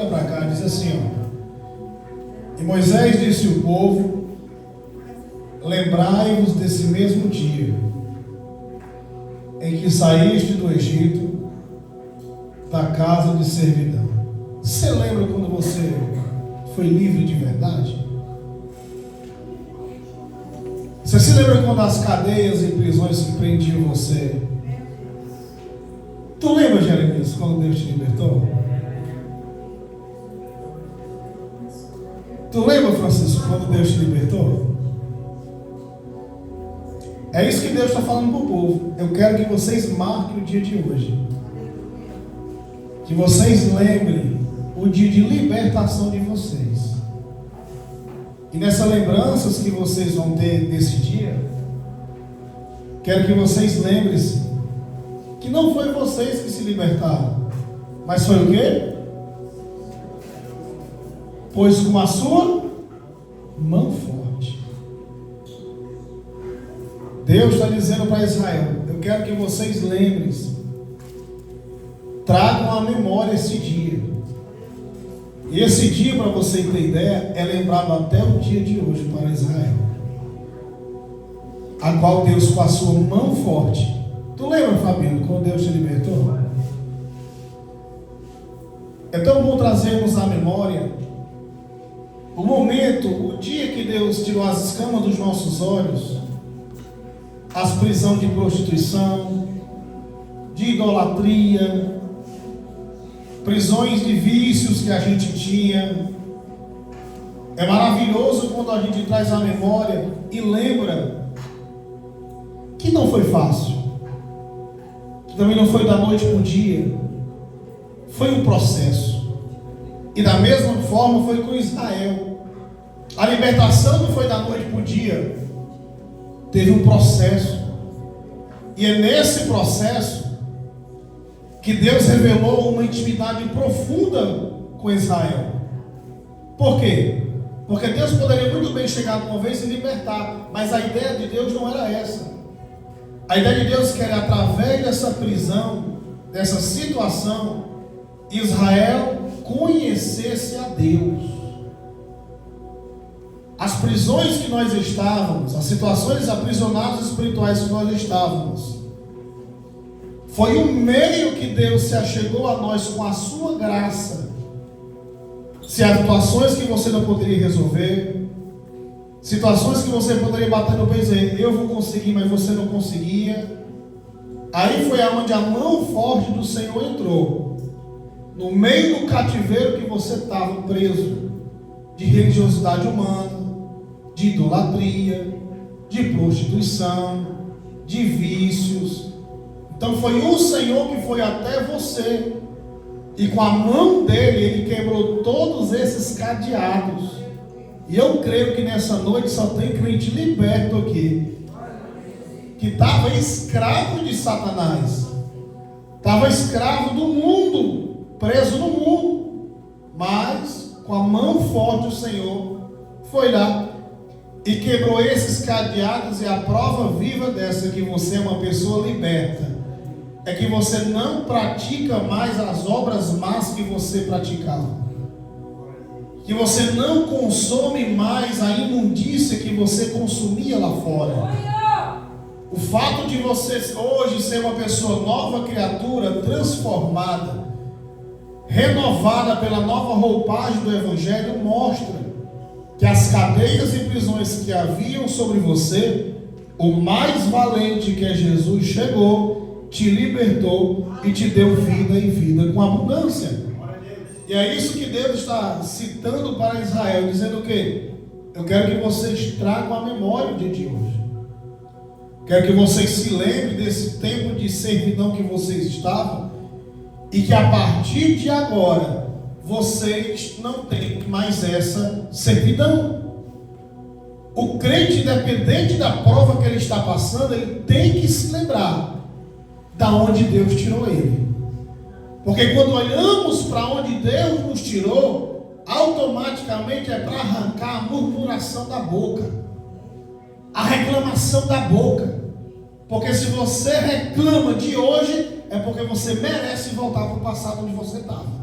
olha para cá, diz assim, ó. E Moisés disse ao povo: lembrai-vos desse mesmo dia em que saíste do Egito, da casa de servidão. Você lembra quando você foi livre de verdade? Você se lembra quando as cadeias e prisões que prendiam você? Tu lembra, Jeremias, quando Deus te libertou? Tu lembra, Francisco, quando Deus te libertou? É isso que Deus está falando para o povo. Eu quero que vocês marquem o dia de hoje. Que vocês lembrem o dia de libertação de vocês. E nessas lembranças que vocês vão ter desse dia, quero que vocês lembrem-se que não foi vocês que se libertaram, mas foi o quê? Pois com a sua mão forte. Deus está dizendo para Israel: eu quero que vocês lembrem-se, tragam à memória esse dia. E esse dia, para você ter ideia, é lembrado até o dia de hoje para Israel, a qual Deus com a sua mão forte. Tu lembra, Fabiano, quando Deus te libertou? É tão bom trazermos à memória o momento, o dia que Deus tirou as escamas dos nossos olhos, as prisões de prostituição, de idolatria, prisões de vícios que a gente tinha. É maravilhoso quando a gente traz à memória e lembra que não foi fácil, que também não foi da noite para o dia, foi um processo. E da mesma forma foi com Israel. A libertação não foi da noite para o dia, teve um processo. E é nesse processo que Deus revelou uma intimidade profunda com Israel. Por quê? Porque Deus poderia muito bem chegar uma vez e libertar, mas a ideia de Deus não era essa. A ideia de Deus que era, através dessa prisão, dessa situação, Israel conhecesse a Deus. As prisões que nós estávamos, as situações aprisionadas espirituais que nós estávamos, foi um meio que Deus se achegou a nós com a sua graça. Situações que você não poderia resolver, situações que você poderia bater no peito e dizer: eu vou conseguir, mas você não conseguia. Aí foi aonde a mão forte do Senhor entrou, no meio do cativeiro que você estava preso, de religiosidade humana, de idolatria, de prostituição, de vícios. Então foi o Senhor que foi até você, e com a mão dele, ele quebrou todos esses cadeados. E eu creio que nessa noite só tem crente liberto aqui, que estava escravo de Satanás, estava escravo do mundo, preso no mundo, mas com a mão forte do Senhor foi lá e quebrou esses cadeados. E a prova viva dessa, que você é uma pessoa liberta, é que você não pratica mais as obras más que você praticava, que você não consome mais a imundícia que você consumia lá fora. O fato de você hoje ser uma pessoa nova, criatura, transformada, renovada pela nova roupagem do Evangelho, mostra que as cadeias e prisões que haviam sobre você, o mais valente, que é Jesus, chegou, te libertou e te deu vida, e vida com abundância. E é isso que Deus está citando para Israel, dizendo o quê? Eu quero que vocês tragam a memória o dia de hoje. Quero que vocês se lembrem desse tempo de servidão que vocês estavam, e que a partir de agora vocês não têm mais essa servidão. O crente, independente da prova que ele está passando, ele tem que se lembrar da onde Deus tirou ele. Porque quando olhamos para onde Deus nos tirou, automaticamente é para arrancar a murmuração da boca, a reclamação da boca. Porque se você reclama de hoje, é porque você merece voltar para o passado onde você estava.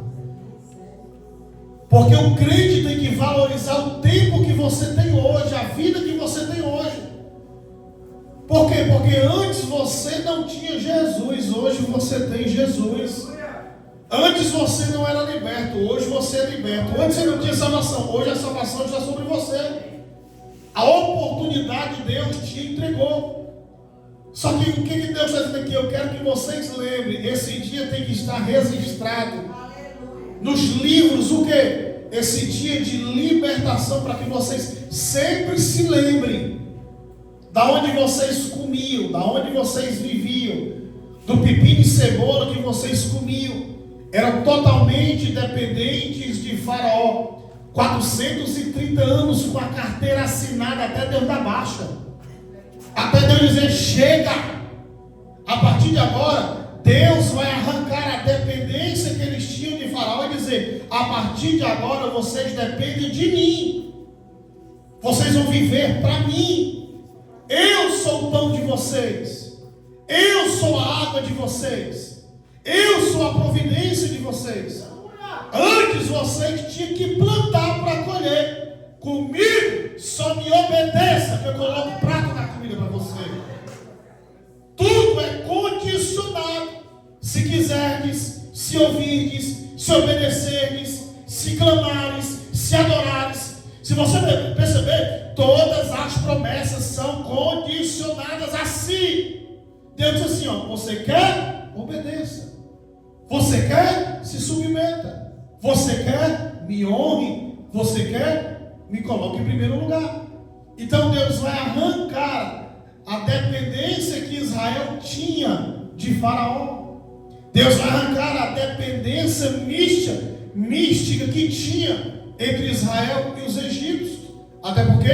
Porque o crente tem que valorizar o tempo que você tem hoje, a vida que você tem hoje. Por quê? Porque antes você não tinha Jesus, hoje você tem Jesus. Antes você não era liberto, hoje você é liberto. Antes você não tinha salvação, hoje a salvação está sobre você. A oportunidade Deus te entregou. Só que o que Deus está dizendo aqui? Eu quero que vocês lembrem, esse dia tem que estar registrado nos livros, o quê? Esse dia de libertação, para que vocês sempre se lembrem da onde vocês comiam, da onde vocês viviam, do pepino e cebola que vocês comiam. Eram totalmente dependentes de Faraó. 430 anos com a carteira assinada até Deus dar baixa. Até Deus dizer, chega. A partir de agora, Deus vai arrancar a dependência que eles tinham de Faraó e dizer, a partir de agora vocês dependem de mim. Vocês vão viver para mim. Eu sou o pão de vocês. Eu sou a água de vocês. Eu sou a providência de vocês. Antes vocês tinham que plantar para colher. Comigo só me obedeça que eu coloco o prato da comida para você. Tudo é condicionado. Se quiserdes, se ouvirdes, se obedecerdes, se clamares, se adorares. Se você perceber, todas as promessas são condicionadas a si. Deus diz assim, ó, você quer? Obedeça. Você quer? Se submeta. Você quer? Me honre. Você quer? Me coloque em primeiro lugar. Então Deus vai arrancar a dependência que Israel tinha de Faraó. Deus vai arrancar a dependência mística que tinha entre Israel e os egípcios. Até porque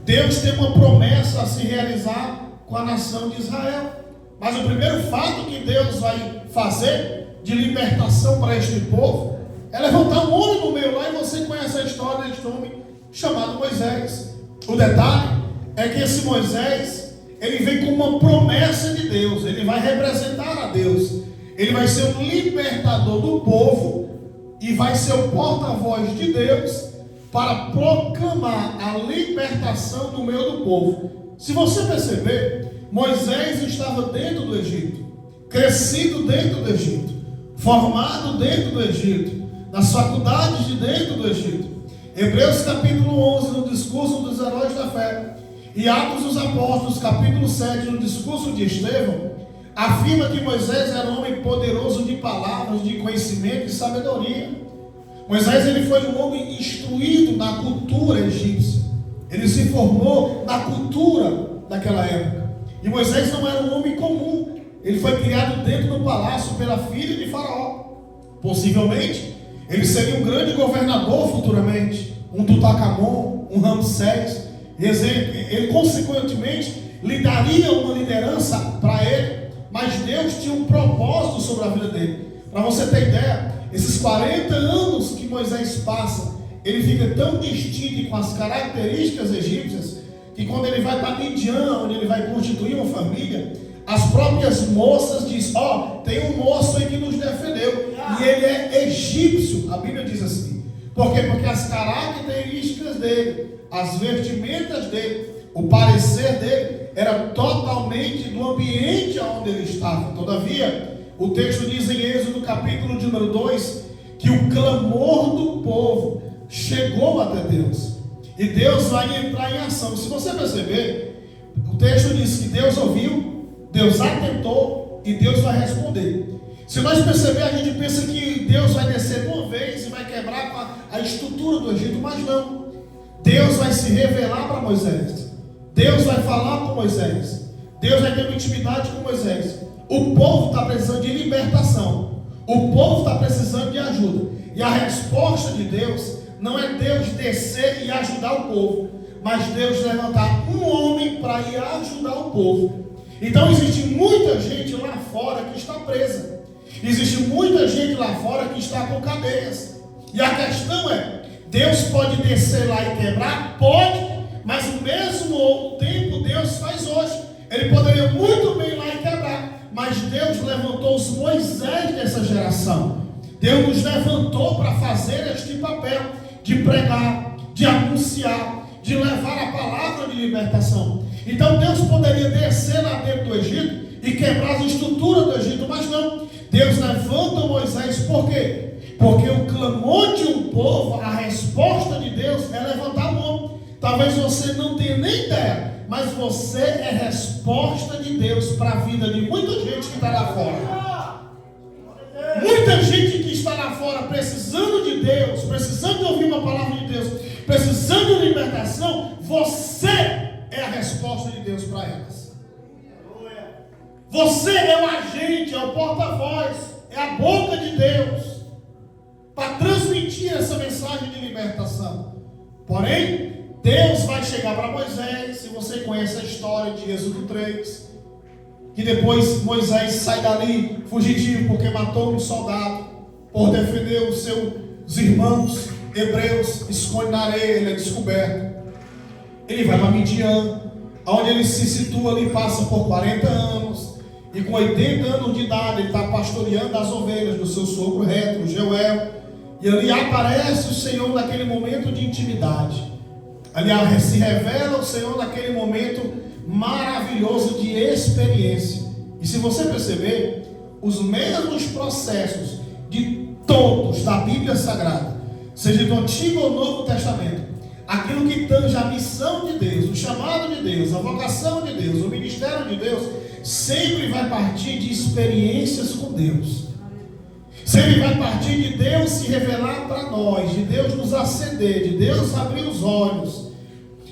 Deus tem uma promessa a se realizar com a nação de Israel. Mas o primeiro fato que Deus vai fazer de libertação para este povo é levantar um homem no meio lá, e você conhece a história deste homem chamado Moisés. O detalhe é que esse Moisés, ele vem com uma promessa de Deus, ele vai representar a Deus, ele vai ser o libertador do povo e vai ser o porta-voz de Deus para proclamar a libertação no meio do povo. Se você perceber, Moisés estava dentro do Egito, crescido dentro do Egito, formado dentro do Egito, nas faculdades de dentro do Egito. Hebreus capítulo 11, no discurso dos heróis da fé, e Atos dos Apóstolos, capítulo 7, no discurso de Estevão, afirma que Moisés era um homem poderoso de palavras, de conhecimento e sabedoria. Moisés, ele foi um homem instruído na cultura egípcia. Ele se formou na cultura daquela época. E Moisés não era um homem comum. Ele foi criado dentro do palácio pela filha de Faraó. Possivelmente, ele seria um grande governador futuramente. Um Tutankhamon, um Ramsés. Ele consequentemente lhe daria uma liderança para ele. Mas Deus tinha um propósito sobre a vida dele. Para você ter ideia, esses 40 anos que Moisés passa, ele fica tão distinto com as características egípcias, que quando ele vai para Midian, onde ele vai constituir uma família, as próprias moças dizem, tem um moço aí que nos defendeu, e ele é egípcio. A Bíblia diz assim. Por quê? Porque as características dele, as vestimentas dele, o parecer dele, era totalmente do ambiente onde ele estava. Todavia, o texto diz em Êxodo capítulo de número 2, que o clamor do povo chegou até Deus, e Deus vai entrar em ação. Se você perceber, o texto diz que Deus ouviu, Deus atentou e Deus vai responder. Se nós perceber, a gente pensa que Deus vai descer uma vez e vai quebrar com a estrutura do Egito, mas não. Deus vai se revelar para Moisés, Deus vai falar com Moisés, Deus vai ter uma intimidade com Moisés. O povo está precisando de libertação, o povo está precisando de ajuda, e a resposta de Deus não é Deus descer e ajudar o povo, mas Deus levantar um homem para ir ajudar o povo. Então existe muita gente lá fora que está presa, existe muita gente lá fora que está com cadeias, e a questão é, Deus pode descer lá e quebrar? Pode, mas o mesmo tempo Deus faz hoje. Ele poderia muito bem ir lá e quebrar, mas Deus levantou os Moisés dessa geração. Deus nos levantou para fazer este papel de pregar, de anunciar, de levar a palavra de libertação. Então Deus poderia descer lá dentro do Egito e quebrar as estruturas do Egito, mas não. Deus levanta Moisés, por quê? Porque o clamor de um povo, a resposta de Deus é levantar o homem. Talvez você não tenha nem ideia, mas você é resposta de Deus para a vida de muita gente que está lá fora. Muita gente que está lá fora precisando de Deus, precisando de ouvir uma palavra de Deus, precisando de libertação. Você é a resposta de Deus para elas. Você é o agente, é o porta-voz, é a boca de Deus para transmitir essa mensagem de libertação. Porém, Deus vai chegar para Moisés. Se você conhece a história de Êxodo 3, que depois Moisés sai dali fugitivo porque matou um soldado por defender os seus irmãos hebreus, esconde na areia, ele é descoberto. Ele vai para Midian, onde ele se situa ali, passa por 40 anos, e com 80 anos de idade ele está pastoreando as ovelhas do seu sogro Retro, Jeuel, e ali aparece o Senhor naquele momento de intimidade. Aliás, se revela o Senhor naquele momento maravilhoso de experiência. E se você perceber, os mesmos processos de todos da Bíblia Sagrada, seja do Antigo ou Novo Testamento, aquilo que tange a missão de Deus, o chamado de Deus, a vocação de Deus, o ministério de Deus, sempre vai partir de experiências com Deus. Sempre vai partir de Deus se revelar para nós, de Deus nos acender, de Deus abrir os olhos,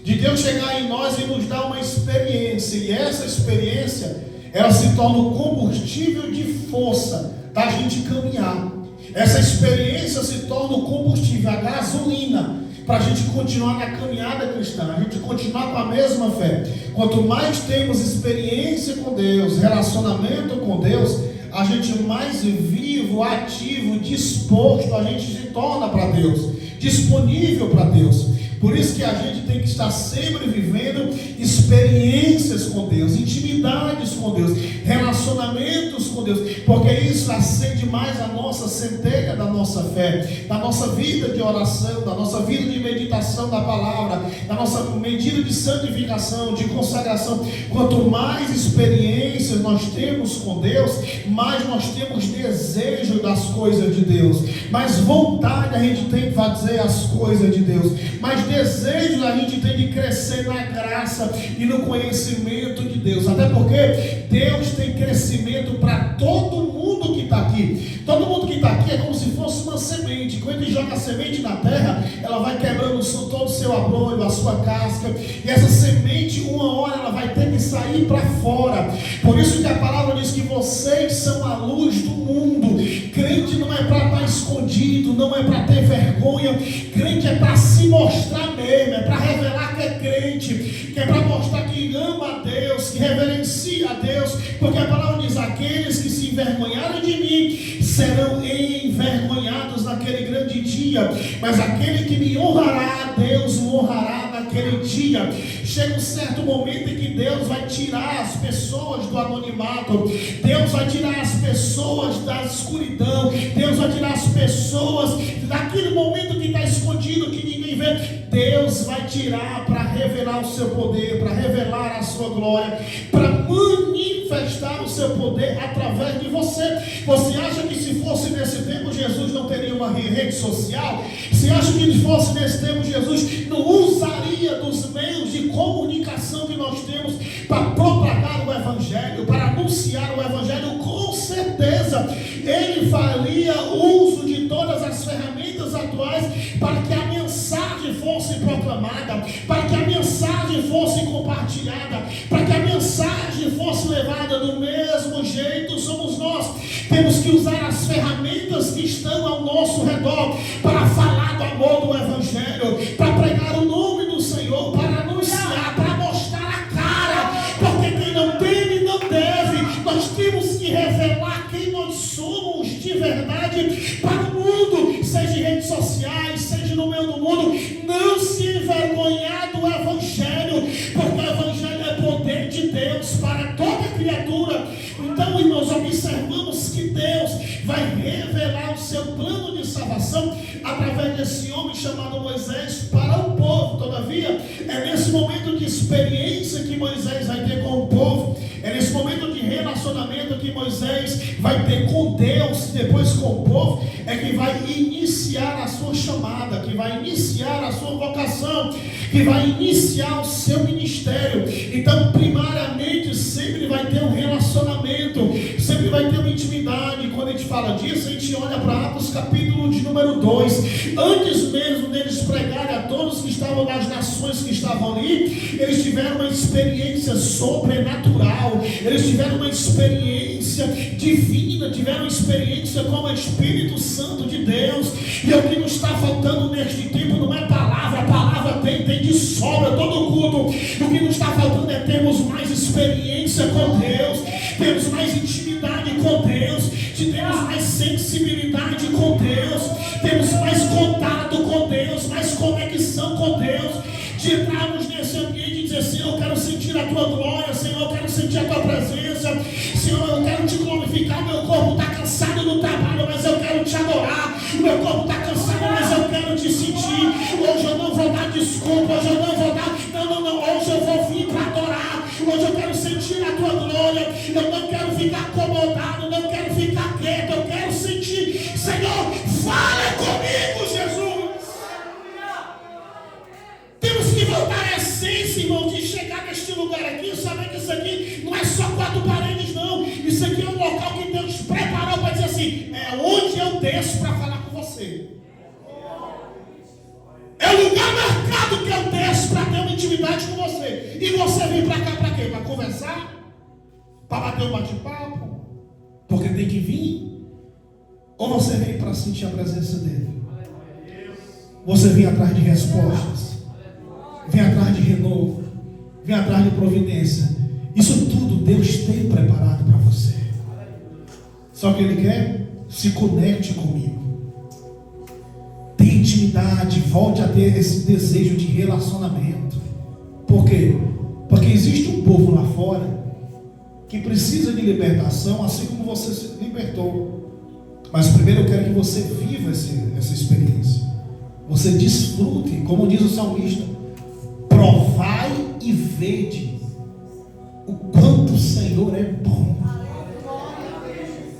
de Deus chegar em nós e nos dar uma experiência. E essa experiência, ela se torna o combustível de força da gente caminhar. Essa experiência se torna o combustível, a gasolina, para a gente continuar na caminhada cristã, a gente continuar com a mesma fé. Quanto mais temos experiência com Deus, relacionamento com Deus, a gente mais vivo, ativo, disposto a gente se torna para Deus, disponível para Deus. Por isso que a gente tem que estar sempre vivendo experiências com Deus, intimidades com Deus, relacionamentos com Deus, porque isso acende mais a nossa centelha da nossa fé, da nossa vida de oração, da nossa vida de meditação da palavra, da nossa medida de santificação, de consagração. Quanto mais experiências nós temos com Deus, mais nós temos desejo das coisas de Deus, mais vontade a gente tem de fazer as coisas de Deus, mais desejo a gente tem de crescer na graça e no conhecimento de Deus. Até porque Deus tem crescimento para todo mundo que está aqui. Todo mundo que está aqui é como se fosse uma semente. Quando ele joga a semente na terra, ela vai quebrando todo o seu abrolho, a sua casca, e essa semente, uma hora, ela vai ter que sair para fora. Por isso que a palavra diz que vocês são a luz do mundo. Crente não é para estar escondido, não é para ter vergonha. Crente é para se mostrar mesmo, é para revelar que é crente, que é para mostrar que ama a Deus, que reverencia a Deus, porque a palavra diz: aqueles que se envergonharem de mim serão envergonhados naquele grande dia, mas aquele que me honrará, Deus o honrará naquele dia. Chega um certo momento em que Deus vai tirar as pessoas do anonimato, Deus vai tirar as pessoas da escuridão, Deus vai tirar as pessoas daquele momento que está escondido, que ninguém vê. Deus vai tirar para revelar o seu poder, para revelar a sua glória, para manifestar o seu poder através de você. Você acha que se fosse nesse tempo Jesus não teria uma rede social? Você acha que se fosse nesse tempo Jesus não usaria dos meios de comunicação que nós temos para propagar o Evangelho, para anunciar o Evangelho? Com certeza Ele faria uso de todas as ferramentas atuais para que a mensagem fosse proclamada, para que a mensagem fosse compartilhada, para que a mensagem fosse levada do mesmo jeito. Somos nós, temos que usar as ferramentas que estão ao nosso redor para falar do amor do Evangelho, para pregar o nome do Senhor, para anunciar, para mostrar a cara, porque quem não teme não deve. Nós temos que revelar quem nós somos de verdade para o mundo, seja em redes sociais, seja no meio do mundo. Não se envergonhar do Evangelho, porque o Evangelho é poder de Deus para toda criatura. Então, nós observamos que Deus vai revelar o seu plano de salvação através desse homem chamado Moisés para o povo. Todavia, é nesse momento de experiência que Moisés vai ter com o povo, é nesse momento de relacionamento que Moisés vai ter com Deus, depois com o povo, é que vai iniciar a sua chamada, que vai iniciar a sua vocação, que vai iniciar o seu ministério. Então, primariamente, sempre vai ter um relacionamento, sempre vai ter uma intimidade. Quando a gente fala disso, a gente olha para Atos capítulo de número 2. Antes mesmo deles pregarem a todos que estavam nas nações que estavam ali, eles tiveram uma experiência sobrenatural, eles tiveram uma experiência divina, tiveram uma experiência com o Espírito Santo de Deus. E o que nos está faltando neste tempo não é palavra, a palavra tem de sobra todo o culto. O que nos está faltando é termos mais experiência com Deus, termos mais intimidade com Deus, termos mais sensibilidade com Deus, temos mais contato com Deus, mais conexão com Deus, de entrarmos nesse ambiente e dizer: Senhor, eu quero sentir a tua glória, Senhor, eu quero sentir a tua presença, Senhor, eu quero te glorificar. Meu corpo está cansado do trabalho, mas eu quero te adorar. Meu corpo está cansado, mas eu quero te sentir. Hoje eu não vou dar desculpa, hoje eu não vou dar, não, hoje eu vou vir para adorar. Hoje eu quero sentir a tua glória, eu não quero ficar acomodado, não quero ficar quieto, eu quero sentir. Senhor, fala comigo, Jesus. Temos que voltar à essência, irmão, de chegar neste lugar aqui, saber que isso aqui não é só quatro paredes, não. Isso aqui é um local que Deus preparou para dizer assim: é onde eu desço para falar com você. É o lugar marcado que eu desço para ter uma intimidade com você. E você vem para cá para quê? Para conversar? Para bater um bate-papo? Porque tem que vir? Ou você vem para sentir a presença dele? Você vem atrás de respostas, vem atrás de renovo, vem atrás de providência. Isso tudo Deus tem preparado para você. Só que Ele quer: se conecte comigo. Tenha intimidade, volte a ter esse desejo de relacionamento. Por quê? Porque existe um povo lá fora que precisa de libertação, assim como você se libertou. Mas primeiro eu quero que você viva essa experiência. Você desfrute, como diz o salmista: provai e vede o quanto o Senhor é bom.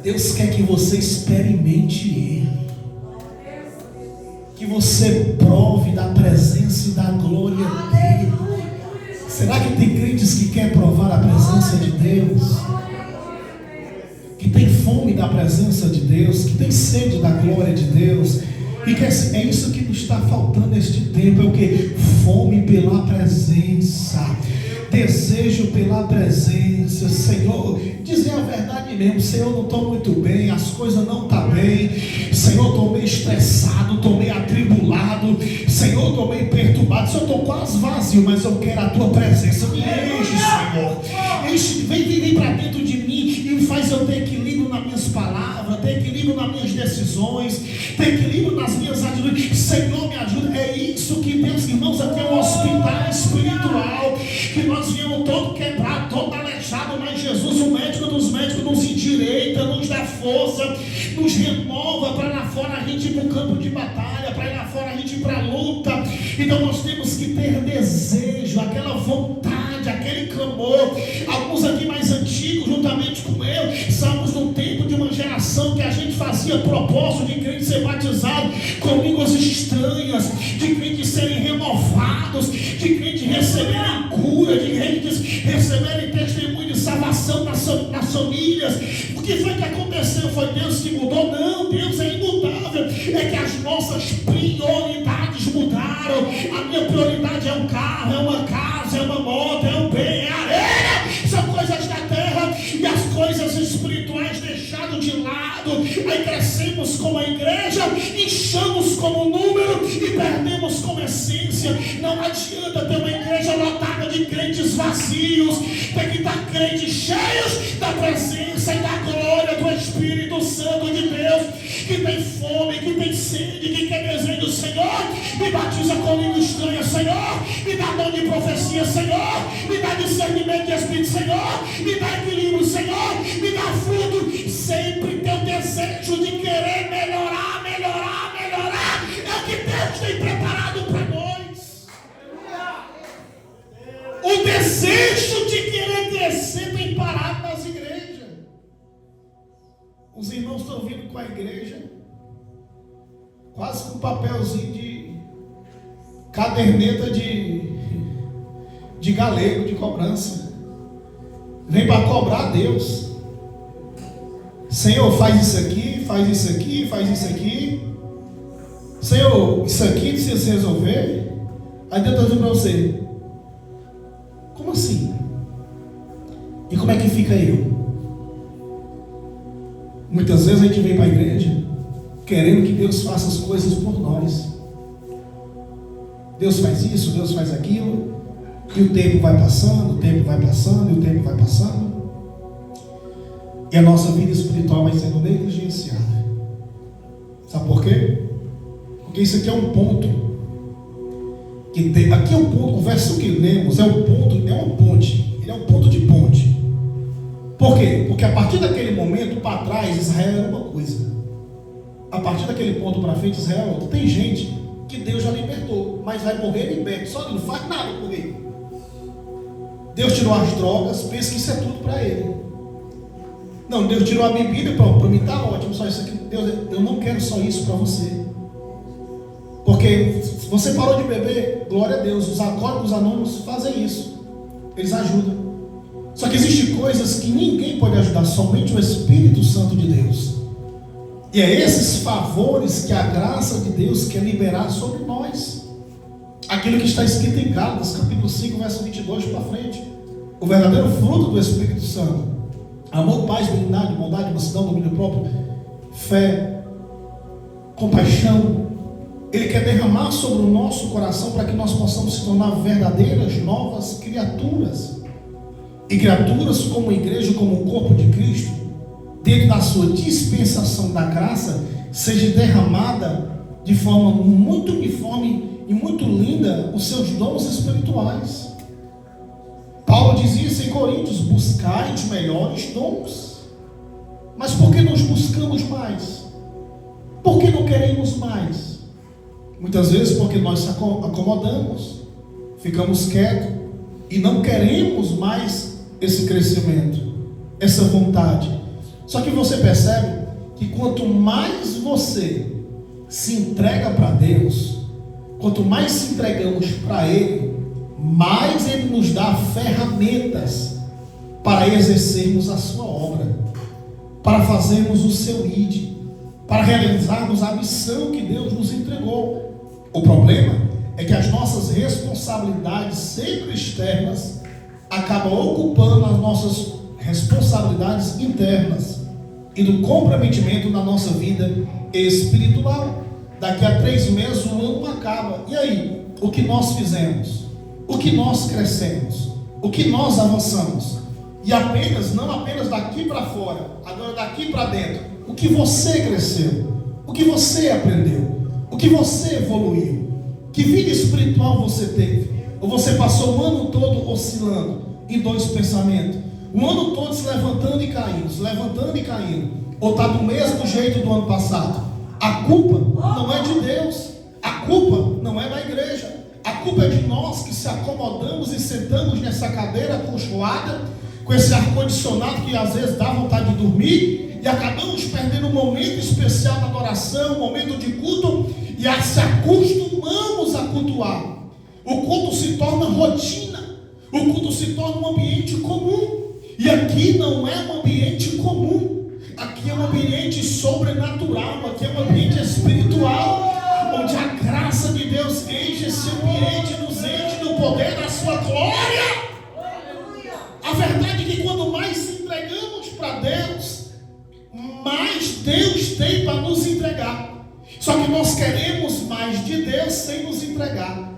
Deus quer que você experimente Ele, que você prove da presença e da glória dele. Será que tem crentes que querem provar a presença de Deus? Que tem fome da presença de Deus, que tem sede da glória de Deus? E que é isso que nos está faltando neste tempo. É o que? Fome pela presença, desejo pela presença. Senhor, dizer a verdade mesmo: Senhor, não estou muito bem, as coisas não estão bem. Senhor, estou meio estressado, estou meio atribulado. Senhor, estou meio perturbado. Senhor, estou quase vazio, mas eu quero a tua presença. Me enche, Senhor. Enche, vem para dentro de mim e faz eu ter equilíbrio nas minhas palavras, ter equilíbrio nas minhas decisões, ter equilíbrio nas minhas atitudes. Senhor, me ajuda. É isso que Deus, irmãos, aqui é um hospital espiritual, que nós viemos todo quebrado, todo aleijado, mas Jesus, o médico dos médicos, nos endireita, nos dá força, nos renova para lá fora a gente ir para o campo de batalha, para ir lá fora a gente ir para a luta. Então nós temos que ter desejo, aquela vontade, aquele clamor. Alguns aqui mais antigos, juntamente com eu, estamos no tempo de uma geração que a gente fazia propósito de crentes ser batizados com línguas estranhas, de crentes serem renovados, de crentes receberem cura, de crentes receberem testemunho de salvação nas famílias. O que foi que aconteceu? Foi Deus que mudou? Não, Deus é imutável. É que as nossas prioridades mudaram. A minha prioridade é um carro, é uma casa, é uma moto, é um bem, é areia. São coisas da terra, e as coisas espirituais deixadas de lado. Aí crescemos como a igreja, inchamos como número e perdemos como essência. Não adianta ter uma igreja lotada de crentes vazios. Tem que estar crentes cheios da presença e da glória do Espírito Santo de Deus, que tem fome, que tem sede, que quer desejo do Senhor. Me batiza com língua estranha, Senhor. Me dá dom de profecia, Senhor. Me dá discernimento de Espírito, Senhor. Me dá equilíbrio, Senhor. Me dá fruto. Sempre tem o desejo de querer melhorar com papelzinho de caderneta de galego, de cobrança. Vem para cobrar a Deus. Senhor, faz isso aqui, faz isso aqui, faz isso aqui. Senhor, isso aqui precisa se resolver. Aí Deus está dizendo para você: como assim? E como é que fica eu? Muitas vezes a gente vem para a igreja querendo que Deus faça as coisas por nós. Deus faz isso, Deus faz aquilo, e o tempo vai passando, o tempo vai passando, e o tempo vai passando, e a nossa vida espiritual vai sendo negligenciada. Sabe por quê? Porque isso aqui é um ponto que tem, aqui é um ponto, o verso que lemos é um ponto, é uma ponte, ele é um ponto de ponte. Por quê? Porque a partir daquele momento para trás, Israel era uma coisa. A partir daquele ponto para frente, Israel é outra. Tem gente que Deus já libertou, mas vai morrer liberto, só que não faz nada por ele. Deus tirou as drogas, pensa que isso é tudo para ele. Não, Deus tirou a bebida, para mim está ótimo, só isso aqui. Deus, eu não quero só isso para você. Porque se você parou de beber, glória a Deus, os alcoólicos anônimos fazem isso. Eles ajudam. Só que existem coisas que ninguém pode ajudar, somente o Espírito Santo de Deus. E é esses favores que a graça de Deus quer liberar sobre nós. Aquilo que está escrito em Gálatas, capítulo 5, verso 22 para frente. O verdadeiro fruto do Espírito Santo: amor, paz, benignidade, bondade, mansidão, domínio próprio, fé, compaixão. Ele quer derramar sobre o nosso coração para que nós possamos se tornar verdadeiras novas criaturas. E criaturas como igreja, como o corpo de Cristo, dentro da sua dispensação da graça, seja derramada de forma muito uniforme e muito linda os seus dons espirituais. Paulo diz isso em Coríntios: buscai os melhores dons. Mas por que nós buscamos mais? Por que não queremos mais? Muitas vezes porque nós se acomodamos, ficamos quietos e não queremos mais esse crescimento, essa vontade. Só que você percebe que quanto mais você se entrega para Deus, quanto mais se entregamos para Ele, mais Ele nos dá ferramentas para exercermos a sua obra, para fazermos o seu ID, para realizarmos a missão que Deus nos entregou. O problema é que as nossas responsabilidades, sempre externas, acabam ocupando as nossas responsabilidades internas e do comprometimento na nossa vida espiritual. Daqui a 3 meses o ano acaba. E aí? O que nós fizemos? O que nós crescemos? O que nós avançamos? E não apenas daqui para fora, agora daqui para dentro. O que você cresceu? O que você aprendeu? O que você evoluiu? Que vida espiritual você teve? Ou você passou o ano todo oscilando em 2 pensamentos? O ano todo se levantando e caindo, se levantando e caindo. Ou está do mesmo jeito do ano passado? A culpa não é de Deus. A culpa não é da igreja. A culpa é de nós que se acomodamos e sentamos nessa cadeira acolchoada, com esse ar-condicionado que às vezes dá vontade de dormir, e acabamos perdendo um momento especial da adoração, um momento de culto, e se acostumamos a cultuar. O culto se torna rotina, o culto se torna um ambiente comum. E aqui não é um ambiente comum, aqui é um ambiente sobrenatural, aqui é um ambiente espiritual, onde a graça de Deus enche esse ambiente, nos enche do poder da sua glória. A verdade é que quando mais se entregamos para Deus, mais Deus tem para nos entregar. Só que nós queremos mais de Deus sem nos entregar.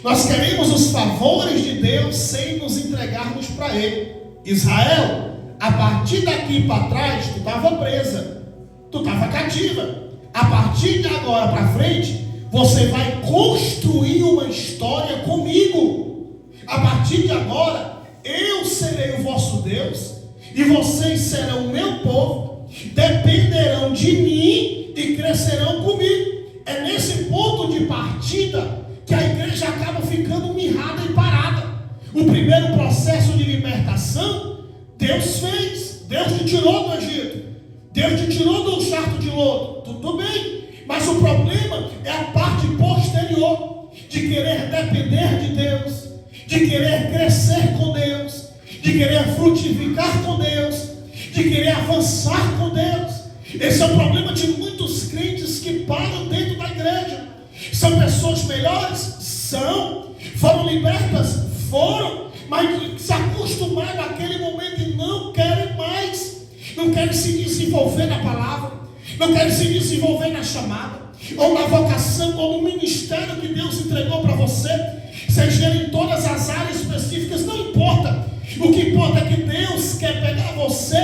Nós queremos os favores de Deus sem nos entregarmos para Ele. Israel, a partir daqui para trás, tu estava presa, tu estava cativa. A partir de agora para frente, você vai construir uma história comigo. A partir de agora, eu serei o vosso Deus e vocês serão o meu povo, dependerão de mim e crescerão comigo. É nesse ponto de partida que a igreja acaba ficando mirrada e parada. O primeiro processo de libertação, Deus fez. Deus te tirou do Egito, Deus te tirou do charco de lodo, tudo bem. Mas o problema é a Senhor, de querer depender de Deus, de querer crescer com Deus, de querer frutificar com Deus, de querer avançar com Deus. Esse é o problema de muitos crentes que param dentro da igreja. São pessoas melhores? São. Foram libertas? Foram. Mas se acostumaram àquele momento e não querem mais. Não querem se desenvolver na palavra, não querem se desenvolver na chamada, ou na vocação, ou no ministério que Deus entregou para você, seja em todas as áreas específicas, não importa. O que importa é que Deus quer pegar você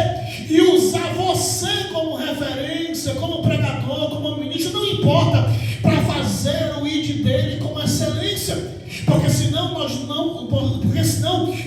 e usar você como referência, como pregador, como ministro, não importa, para fazer o ID dele com excelência. Porque senão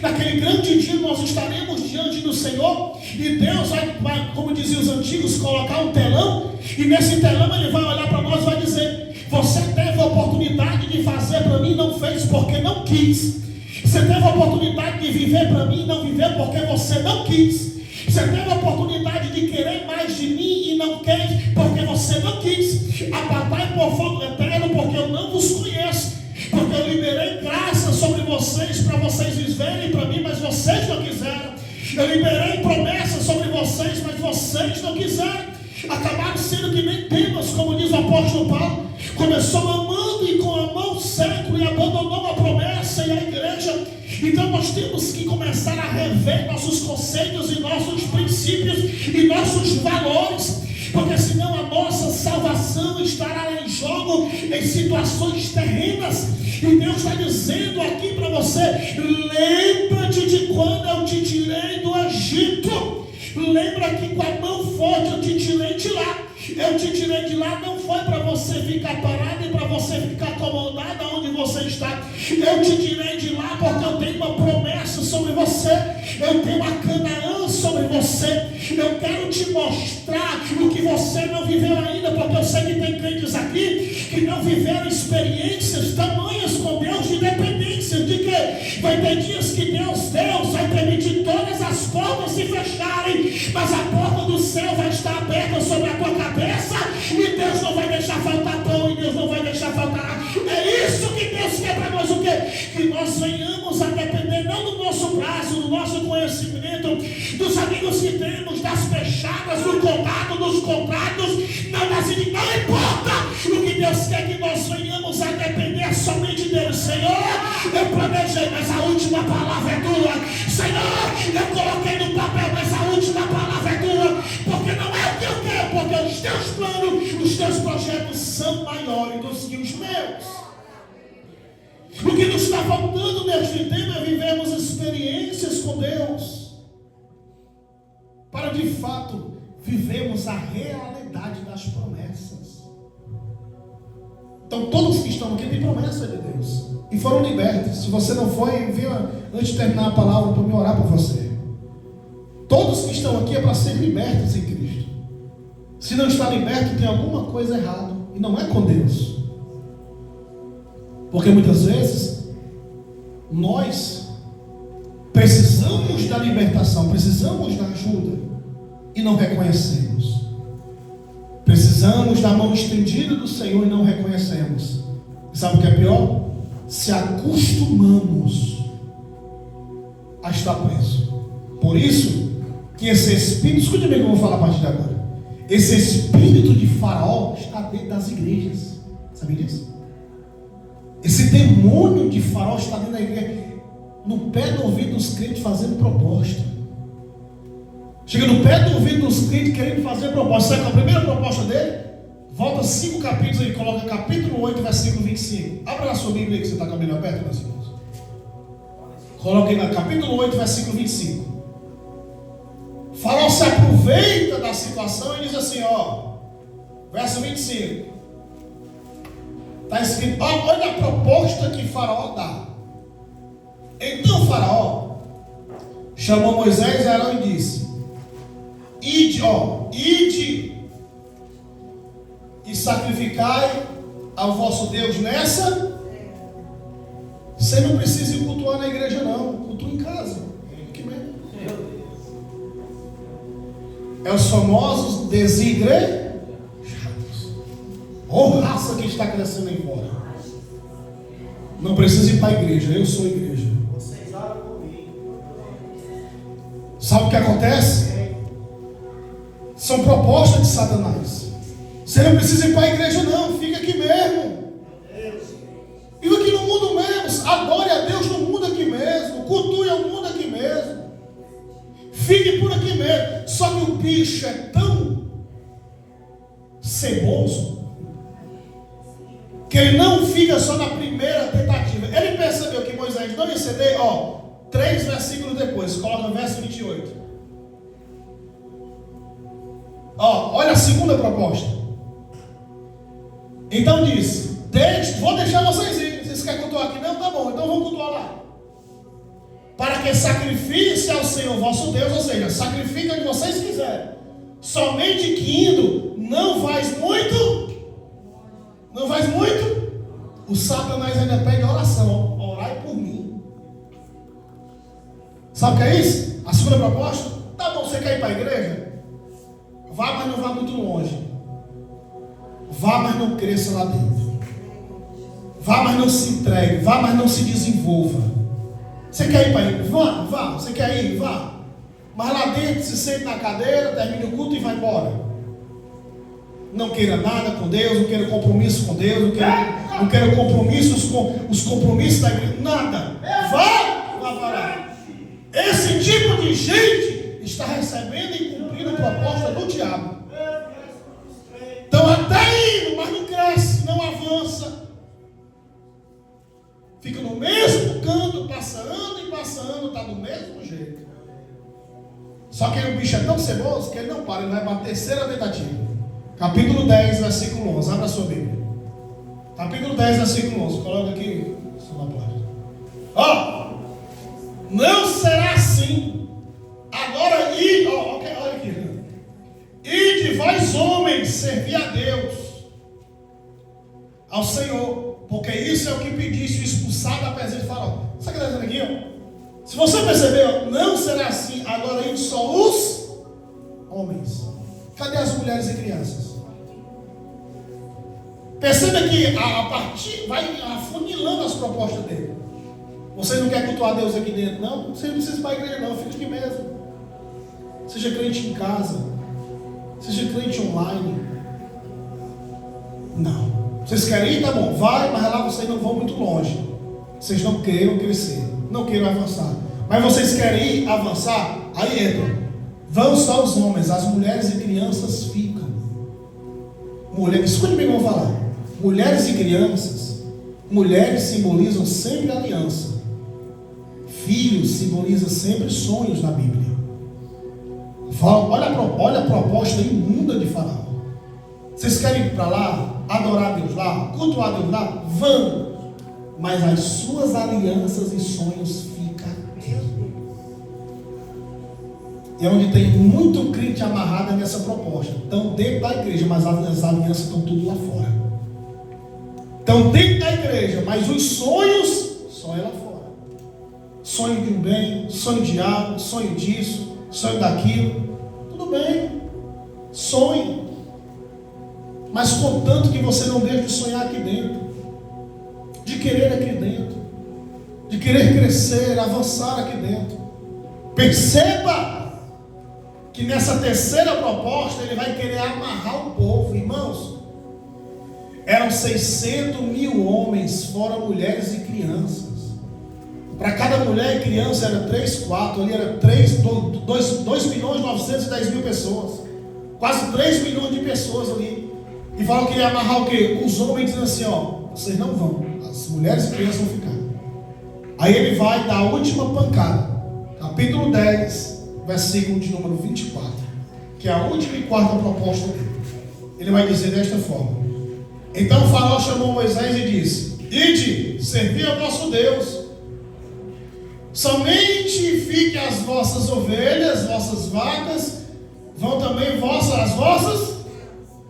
naquele grande dia nós estaremos diante do Senhor e Deus vai, como diziam os antigos, colocar um telão, e nesse telão Ele vai olhar para nós e vai dizer: você teve a oportunidade de fazer para mim, não fez porque não quis. Você teve a oportunidade de viver para mim, não viveu porque você não quis. Você teve a oportunidade de querer mais de mim e não quer porque você não quis. Apagai por fogo eterno porque eu não vos conheço. Porque eu liberei graça sobre vocês para vocês viverem para mim, mas vocês não quiseram. Eu liberei promessas sobre vocês, mas vocês não quiseram. Acabaram sendo que nem Demas, como diz o apóstolo Paulo. Começou amando e com a mão século e abandonou a promessa e a igreja. Então nós temos que começar a rever nossos conceitos e nossos princípios e nossos valores, porque senão a nossa salvação estará em jogo em situações terrenas. E Deus está dizendo aqui para você: lembra-te de quando eu te tirei do Egito. Lembra que com a mão forte eu te tirei de lá. Eu te tirei de lá, não foi para você ficar parado e para você ficar acomodado onde você está. Eu te tirei de lá porque eu tenho uma promessa sobre você. Eu tenho uma Canaã sobre você. Eu quero te mostrar o que você não viveu ainda, porque eu sei que tem crentes aqui que não viveram experiências tamanhas com Deus de dependência. De que vai ter dias que Deus vai permitir todas as portas se fecharem, mas a porta do céu vai estar aberta sobre a tua cabeça, e Deus não vai deixar faltar pão, e Deus não vai deixar faltar. É isso que Deus quer para nós, o quê? Que nós venhamos a depender não do nosso braço, do nosso conhecimento, dos amigos que temos, das fechadas, do contato, dos contratos, não importa. O que Deus quer que nós venhamos a depender somente dele. Senhor, eu planejei, mas a última palavra é tua. Senhor, eu coloquei no papel, mas a última palavra é tua, porque não é o que eu quero, porque os teus planos, os teus projetos são maiores do que os meus. O que nos está faltando neste tempo é vivermos experiências com Deus, para de fato vivermos a realidade das promessas. Então todos que estão aqui têm promessa de Deus e foram libertos. Se você não foi, envia antes de terminar a palavra para me orar por você. Todos que estão aqui é para ser libertos em Cristo. Se não está liberto, tem alguma coisa errada, e não é com Deus. Porque muitas vezes nós precisamos da libertação, precisamos da ajuda e não reconhecemos. Precisamos da mão estendida do Senhor e não reconhecemos. Sabe o que é pior? Se acostumamos a estar preso. Por isso que esse espírito, escute bem o que eu vou falar a partir de agora. Esse espírito de Faraó está dentro das igrejas. Sabe disso? Esse demônio de Faraó está dentro da igreja, no pé do ouvido dos crentes, fazendo proposta. Chega no pé do ouvido dos crentes querendo fazer proposta. Sabe qual é a primeira proposta dele? Volta 5 capítulos aí, coloca capítulo 8, versículo 25. Abra na sua Bíblia aí, que você está com a Bíblia aberta, meus irmãos. Coloque aí na capítulo 8, versículo 25. Faraó se aproveita da situação e diz assim, verso 25. Está escrito, olha a proposta que Faraó dá. Então Faraó chamou Moisés e Arão e disse: ide e sacrificai ao vosso Deus nessa. Você não precisa ir cultuar na igreja não, cultua em casa. Que mesmo? É os famosos desigrejados. Raça que está crescendo aí fora. Não precisa ir para a igreja, eu sou a igreja. Vocês oram por mim. Sabe o que acontece? São propostas de Satanás. Você não precisa ir para a igreja não, fica aqui mesmo. Fica aqui no mundo mesmo, adore a Deus no mundo aqui mesmo, cultue ao mundo aqui mesmo. Fique por aqui mesmo. Só que o bicho é tão ceboso que ele não fica só na primeira tentativa. Ele percebeu que Moisés não ia ceder, 3 versículos depois, coloca o verso 28. Olha a segunda proposta. Então disse: vou deixar vocês ir. Vocês querem cultuar aqui? Não, tá bom, então vamos cultuar lá. Para que sacrifique ao Senhor vosso Deus, ou seja, sacrifique onde vocês quiserem. Somente que indo, não faz muito. O Satanás ainda pede oração. Orai por mim. Sabe o que é isso? A segunda proposta? Tá bom, você quer ir para a igreja? Vá, mas não vá muito longe. Vá, mas não cresça lá dentro. Vá, mas não se entregue. Vá, mas não se desenvolva. Você quer ir para a igreja? Vá. Você quer ir? Vá. Mas lá dentro se sente na cadeira, termina o culto e vai embora. Não queira nada com Deus, não queira compromisso com Deus, não queira compromissos com os compromissos da igreja, nada. Vá parar. Esse tipo de gente está recebendo e cumprindo a proposta do diabo. Então até indo, mas não cresce, não avança. Fica no mesmo canto, passa ano e passa ano, está do mesmo jeito. Só que o bicho é tão ceboso que ele não para, ele vai para a terceira tentativa. Capítulo 10, versículo 11. Abra a sua Bíblia. Capítulo 10, versículo 11. Coloca aqui. Não será assim. Agora, olha aqui. Ide vós homens, servi a Deus, ao Senhor, porque isso é o que pediste, o expulsar da presença de Faraó. Sabe o que está dizendo aqui? Se você perceber, não será assim. Agora, ide só os homens. Cadê as mulheres e crianças? Perceba que a partir vai afunilando as propostas dele. Você não quer cultuar Deus aqui dentro? Não, você não precisa ir para a igreja não, fica aqui mesmo. Seja crente em casa, seja crente online. Não. Vocês querem ir? Tá bom, vai, mas lá vocês não vão muito longe. Vocês não queiram crescer, não queiram avançar. Mas vocês querem ir avançar? Aí entra. Vão só os homens, as mulheres e crianças ficam. Escute bem o que eu vou falar. Mulheres e crianças, mulheres simbolizam sempre aliança. Filhos simbolizam sempre sonhos na Bíblia. Olha a proposta imunda de Faraó. Vocês querem ir para lá, adorar Deus lá, cultuar Deus lá? Vão. Mas as suas alianças e sonhos ficam aqui. E é onde tem muito crente amarrado nessa proposta. Estão dentro da igreja, mas as alianças estão tudo lá fora. Estão dentro da igreja, mas os sonhos só é lá fora. Sonho de um bem, sonho de algo, sonho disso, sonho daquilo. Tudo bem, sonhe. Mas contanto que você não deixe de sonhar aqui dentro, de querer aqui dentro, de querer crescer, avançar aqui dentro. Perceba que nessa terceira proposta ele vai querer amarrar o povo. Irmãos, eram 600.000 homens, fora mulheres e crianças. Para cada mulher e criança era 3, 4, ali era 2.910.000 pessoas. Quase 3 milhões de pessoas ali. E falam que ia amarrar o quê? Os homens dizendo assim, vocês não vão, as mulheres e crianças vão ficar. Aí ele vai dar a última pancada. Capítulo 10, versículo de número 24, que é a última e quarta proposta dele. Ele vai dizer desta forma: então o Faraó chamou Moisés e disse: ide, servi ao nosso Deus. Somente fiquem as vossas ovelhas, vossas vacas, vão também as vossas.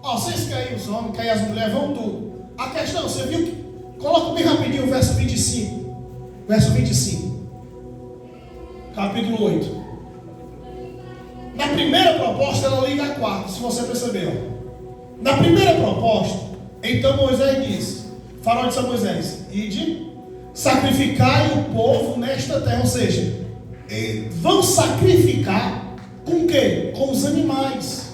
Vocês querem os homens, querem as mulheres, vão tudo. A questão, você viu que. Coloca bem rapidinho o verso 25. Verso 25. Capítulo 8. Na primeira proposta, ela liga a quarta, se você percebeu. Na primeira proposta, então Moisés disse: Faraó disse a Moisés: ide, sacrificai o povo nesta terra. Ou seja, vão sacrificar com o quê? Com os animais.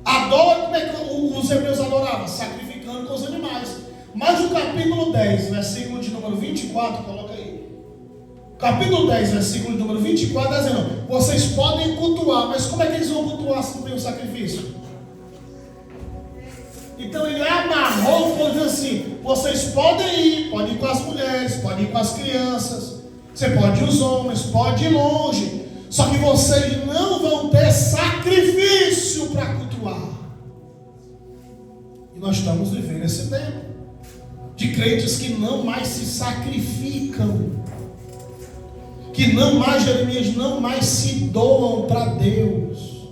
Adora, como é que os hebreus adoravam? Sacrificando com os animais. Mas o capítulo 10, versículo de número 24, coloca aí. Capítulo 10, versículo de número 24, está dizendo: vocês podem cultuar, mas como é que eles vão cultuar se não tem o sacrifício? Então ele amarrou, falando assim: vocês podem ir com as mulheres, podem ir com as crianças, você pode ir os homens, pode ir longe, só que vocês não vão ter sacrifício para cultuar. E nós estamos vivendo esse tempo de crentes que não mais se sacrificam, que não mais, Jeremias, não mais se doam para Deus,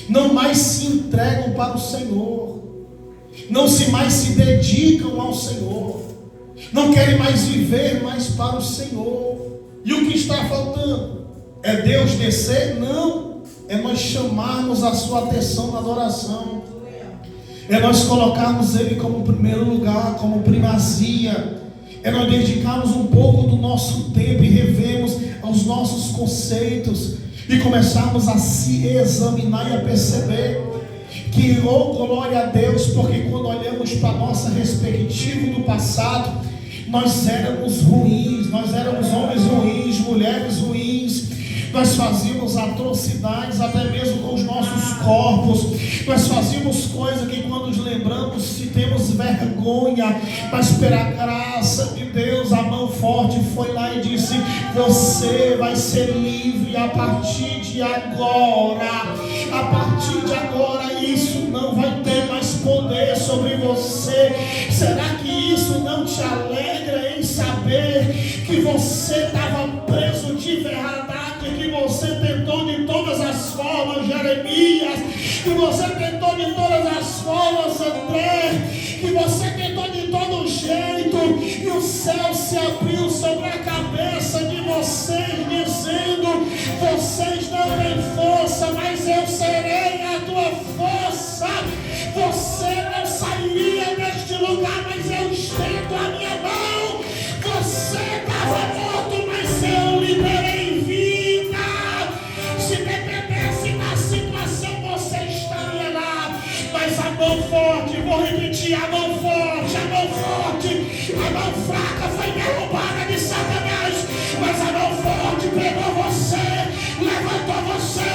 não mais se entregam para o Senhor, não mais se dedicam ao Senhor, não querem mais viver mais para o Senhor. E o que está faltando? É Deus descer? Não, é nós chamarmos a sua atenção na adoração, é nós colocarmos Ele como primeiro lugar, como primazia, é nós dedicarmos um pouco do nosso tempo e revermos os nossos conceitos e começarmos a se examinar e a perceber que, oh glória a Deus, porque quando olhamos para a nossa perspectiva do passado, nós éramos ruins, nós éramos homens ruins, mulheres ruins, nós fazíamos atrocidades até mesmo com os nossos corpos, nós fazíamos coisas que quando nos lembramos se temos vergonha, mas pela graça de Deus a mão forte foi lá e disse: você vai ser livre a partir de agora, a partir de agora isso não vai ter mais poder sobre você. Será que isso não te alegra em saber que você estava preso de verdade, que você tentou de todas as formas, Jeremias, que você tentou de todas as formas, André, que você tentou de todo jeito, e o céu se abriu sobre a cabeça de vocês, dizendo: vocês não têm força, mas eu serei a tua força. Você não sairia deste lugar, mas eu estendo a minha mão. Você estava morto, mas eu liberei vida. Se dependesse da situação, você estaria lá. Mas a mão forte, vou repetir, a mão forte, a mão fraca foi derrubada de Satanás, mas a mão forte pegou você, levantou você,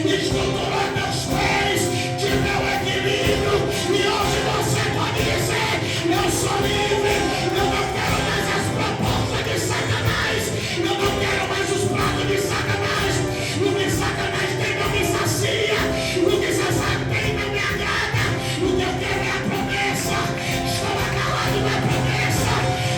estruturou teus pés, te deu equilíbrio, e hoje você pode dizer: eu sou livre, eu não quero mais as propostas de Satanás, eu não quero mais os pratos de Satanás, o que Satanás tem não me sacia, o que Satanás tem não me agrada, o que eu quero é a promessa. Estou agarrado na promessa,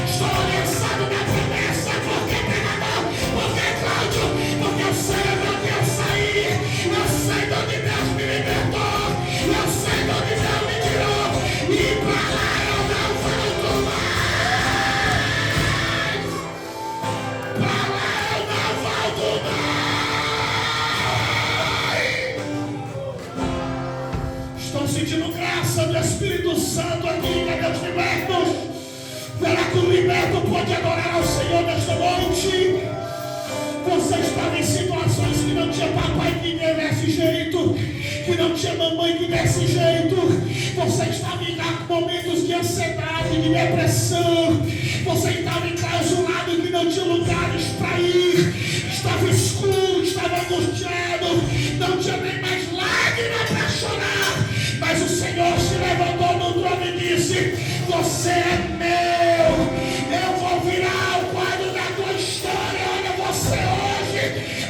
estou lançado na promessa, porque pregador, porque Cláudio, porque eu sei onde eu saí, eu sei de onde Deus me libertou, eu sei de onde Deus me tirou, e para lá eu não volto mais, para lá eu não volto mais. Estou sentindo graça do Espírito Santo aqui, cadê os libertos? Será que o liberto pode adorar ao Senhor nesta noite? Você estava em situações que não tinha papai que desse jeito, que não tinha mamãe que desse jeito. Você estava em momentos de ansiedade, de depressão. Você estava enclausurado que não tinha lugares para ir. Estava escuro, estava angustiado, não tinha nem mais lágrima para chorar. Mas o Senhor se levantou no trono e disse: você é meu, eu vou virar o quadro da tua história. Olha você hoje,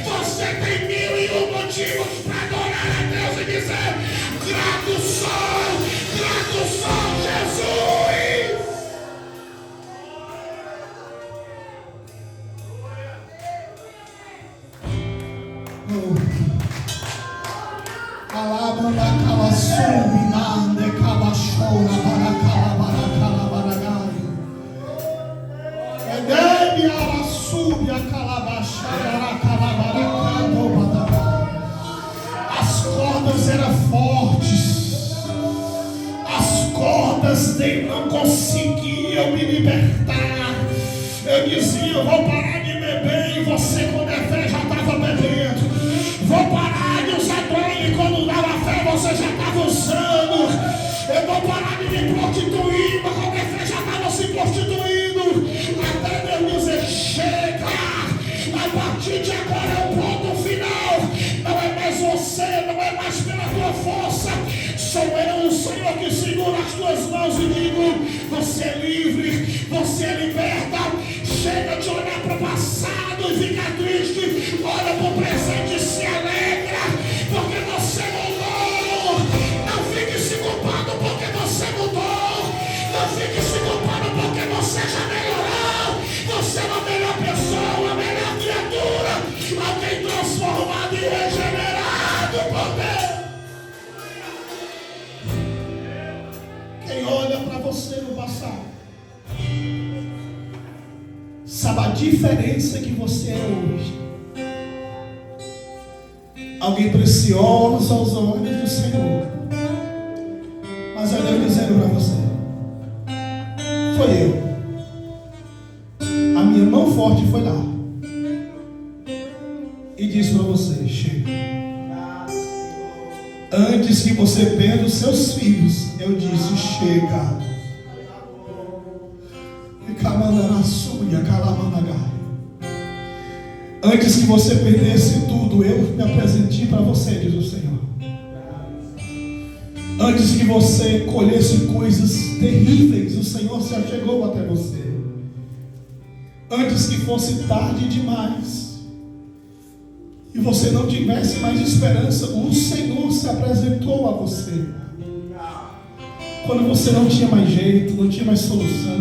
você tem 1001 motivos para adorar a Deus e dizer: grato sou Jesus. Palavra da cala subina de cala chora para cala baragai. Edebe a sube a calabachara calabaracando badagai. As cordas eram fortes, as cordas dele não conseguiam me libertar. sabe a diferença que você é hoje. Alguém precioso aos olhos do Senhor. Mas é Deus dizendo para você: foi eu. A minha mão forte foi lá e disse para você: chega. Antes que você perda os seus filhos, eu disse: chega. Antes que você perdesse tudo, eu me apresentei para você, diz o Senhor. Antes que você colhesse coisas terríveis, o Senhor já chegou até você. Antes que fosse tarde demais e você não tivesse mais esperança, o Senhor se apresentou a você. Quando você não tinha mais jeito, não tinha mais solução,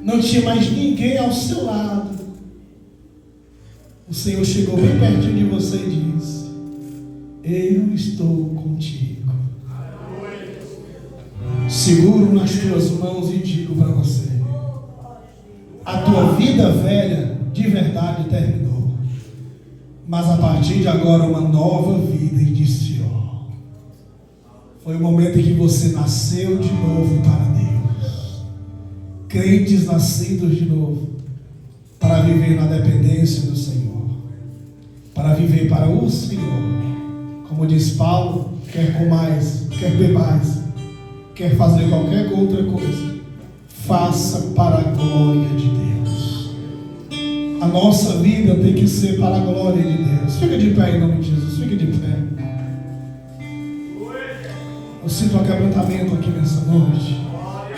não tinha mais ninguém ao seu lado, o Senhor chegou bem pertinho de você e disse: eu estou contigo. Seguro nas tuas mãos e digo para você: a tua vida velha de verdade terminou, mas a partir de agora uma nova vida iniciou. Foi o momento em que você nasceu de novo para Deus. Crentes nascidos de novo para viver na dependência do Senhor, para viver para o Senhor. Como diz Paulo: quer comais, quer bebais, quer fazer qualquer outra coisa, faça para a glória de Deus. A nossa vida tem que ser para a glória de Deus. Fica de pé em nome de Jesus, fica de pé. Eu sinto um quebrantamento aqui nessa noite.